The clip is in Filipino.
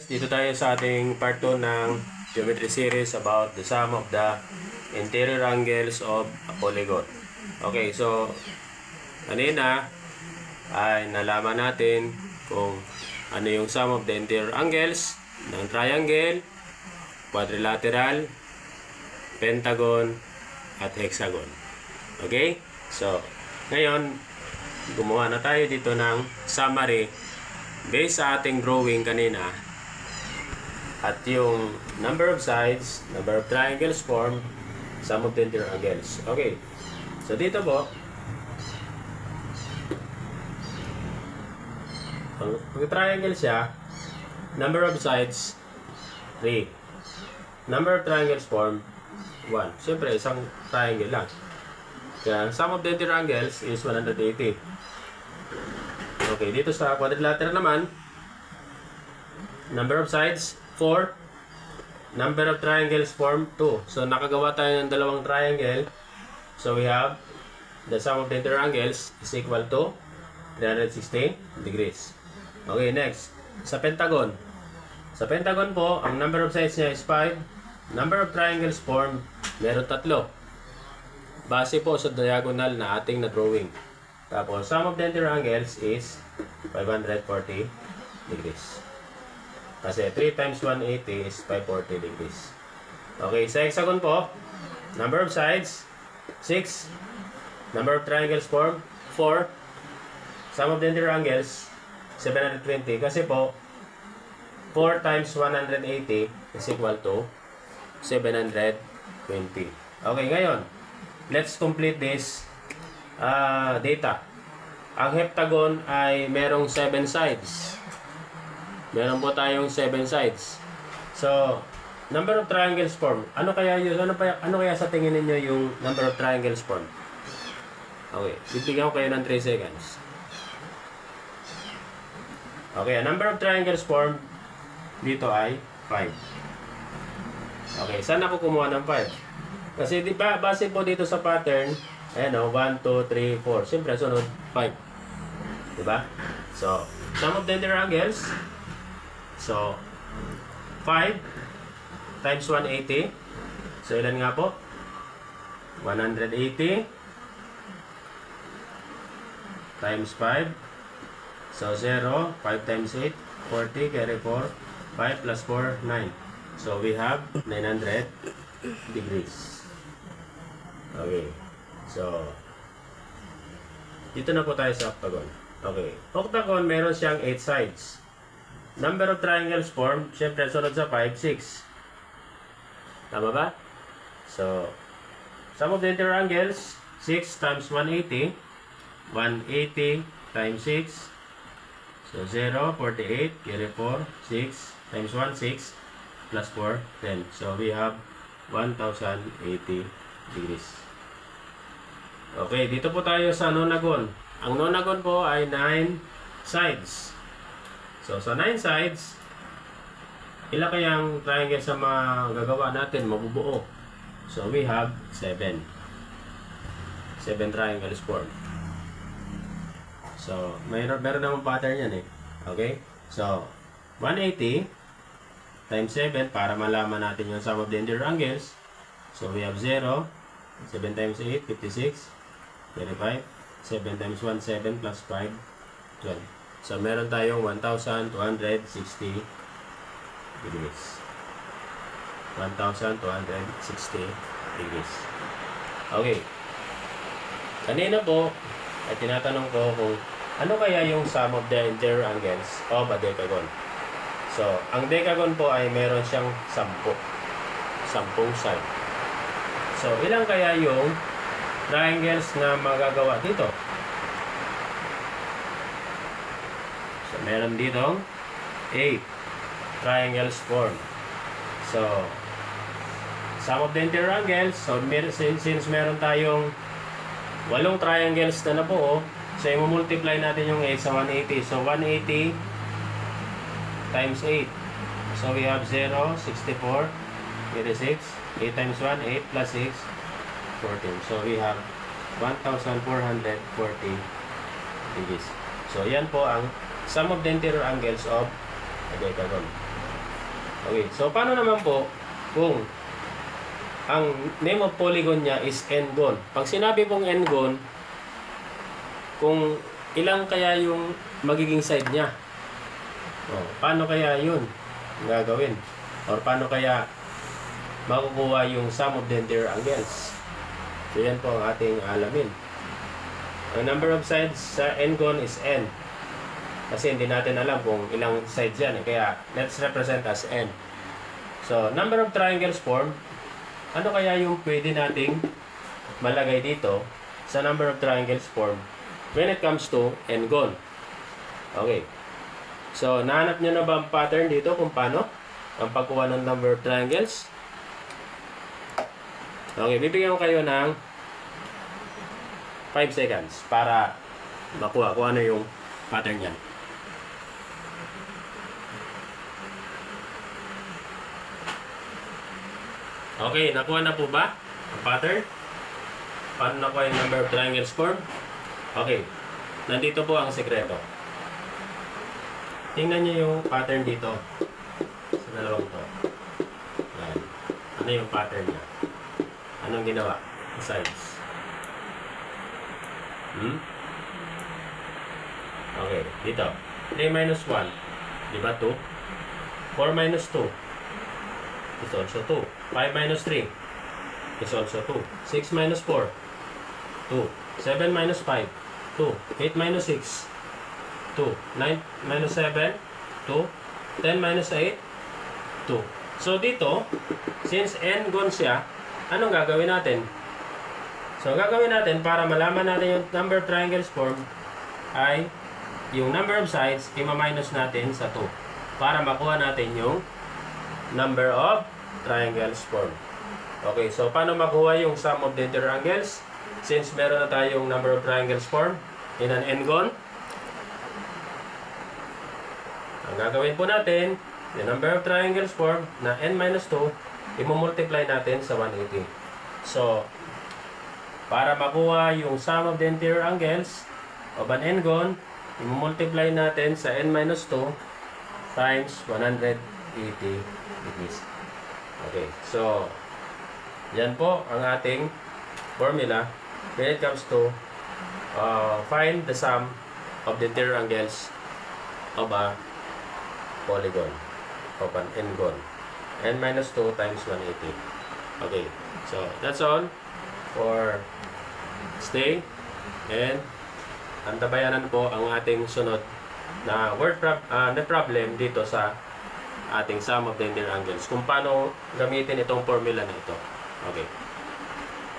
dito tayo sa ating part 2 ng geometry series about the sum of the interior angles of a polygon. Okay, so kanina ay nalaman natin kung ano yung sum of the interior angles ng triangle, quadrilateral, pentagon, at hexagon. Okay, so ngayon gumawa na tayo dito ng summary based sa ating drawing kanina at yung number of sides, number of triangles formed, sum of the interior angles. Okay, so dito po pag triangle siya, number of sides 3, number of triangles formed 1. Siyempre isang triangle lang, kaya sum of the interior angles is 180. Okay, dito sa quadrilateral naman, number of sides 4, number of triangles formed 2. So nakagawa tayo ng dalawang triangle. So we have the sum of the interior angles is equal to 360 degrees. Okay, next, sa pentagon. Sa pentagon po, ang number of sides niya is 5. Number of triangles formed, meron 3. Base po sa diagonal na ating na-drawing. Tapos, sum of the interior angles is 540 degrees. Kasi 3 times 180 is 540 degrees. Okay, sa hexagon po, number of sides, 6. Number of triangles formed, 4. Sum of the interior angles, 720. Kasi po, 4 times 180 is equal to 720. Okay, ngayon, let's complete this data. Ang heptagon ay merong 7 sides. Meron po tayong 7 sides. So, number of triangles formed. Ano kaya yun? Ano kaya sa tingin ninyo yung number of triangles formed? Okay, bibigyan ko kayo ng 3 seconds. Okay, number of triangles formed dito ay 5. Okay, saan ako kumuha ng 5? Kasi di ba, base po dito sa pattern, ayan o, 1, 2, 3, 4. Siyempre, sunod, 5. Diba? So, sum of the interior angles. So, 5 times 180. So, ilan nga po? 180 times 5. So, 0. 5 times 8. 40. Carry 4. 5 plus 4, 9. So, we have 900 degrees. Okay. So, dito na po tayo sa octagon. Okay. Octagon, meron siyang 8 sides. Number of triangles formed, syempre, sunod sa 5, 6. Tama ba? So, sum of the interior angles, 6 times 180. 180 times 6. So, 0, 48. Carry 4, 6. Times 1, 6. Plus 4, 10. So, we have 1,080 degrees. Okay, dito po tayo sa nonagon. Ang nonagon po ay 9 sides. So, sa 9 sides, ilan kayang triangle sa magagawa natin, mabubuo? So, we have 7. 7 triangles formed. So, meron namang pattern yan eh. Okay? So, 180 times 7 para malaman natin yung sum of the interior angles. So, we have 0. 7 times 8, 56. 35. 7 times 1, 7 plus 5, 12. So, meron tayong 1,260 degrees. 1,260 degrees. Okay. Kanina po, ay tinatanong ko kung ano kaya yung sum of the interior angles of a decagon. So, ang decagon po ay meron siyang 10 side. So, ilang kaya yung triangles na magagawa dito? So, meron dito 8 triangles formed. So, sum of the interior angles, so since meron tayong 8 triangles na nabuo, so i-multiply natin yung 8 sa 180. So, 180 times 8. So, we have 0, 64, 86. 8 times 1, 8 plus 6, 14. So, we have 1,440 degrees. So, yan po ang sum of the interior angles of a decagon. Okay, so paano naman po kung ang name of polygon niya is n-gon? Pag sinabi pong n-gon, kung ilang kaya yung magiging side niya? Paano kaya yun gagawin? Or paano kaya makukuha yung sum of the interior angles? So yan po ang ating alamin. Ang number of sides sa n-gon is n. Kasi hindi natin alam kung ilang sides yan. Kaya let's represent as n. So number of triangles formed. Ano kaya yung pwede nating malagay dito sa number of triangles formed when it comes to n-gon? Okay. So, nahanap nyo na ba ang pattern dito kung paano ang pagkuha ng number of triangles? Okay, bibigyan ko kayo ng 5 seconds para makuha kung ano yung pattern yan. Okay, nakuha na po ba ang pattern? Paano nakuha yung number of triangles formed? Okay, nandito po ang sekreto. Tingnan niyo yung pattern dito sa dalawang to. Yan. Ano yung pattern niya? Anong ginawa? Sides. Okay, dito. 3 minus 1. Diba 2? 4 minus 2 is also 2. 5 minus 3 is also 2. 6 minus 4, 2. 7 minus 5, 2. 8 minus 6, 2. 9 minus 7, 2. 10 minus 8, 2. So dito, since n-gon siya, anong gagawin natin? So gagawin natin para malaman natin yung number of triangles formed ay yung number of sides, i-minus natin sa 2 para makuha natin yung number of triangles formed. Okay, so paano makuha yung sum of the interior angles? Since meron na tayong number of triangles formed in an n-gon, ang gagawin po natin, the number of triangles formed na n minus 2, i-multiply natin sa 180. So, para makuha yung sum of the interior angles of an n-gon, i-multiply natin sa n minus 2 times 180 degrees. Okay, so yan po ang ating formula when it comes to find the sum of the interior angles of a polygon, of an n-gon. N minus 2 times 180. Okay, so that's all for stay, and antabayanan po ang ating sunod na na problem dito sa ating sum of the interior angles, kung paano gamitin itong formula na ito. Okay.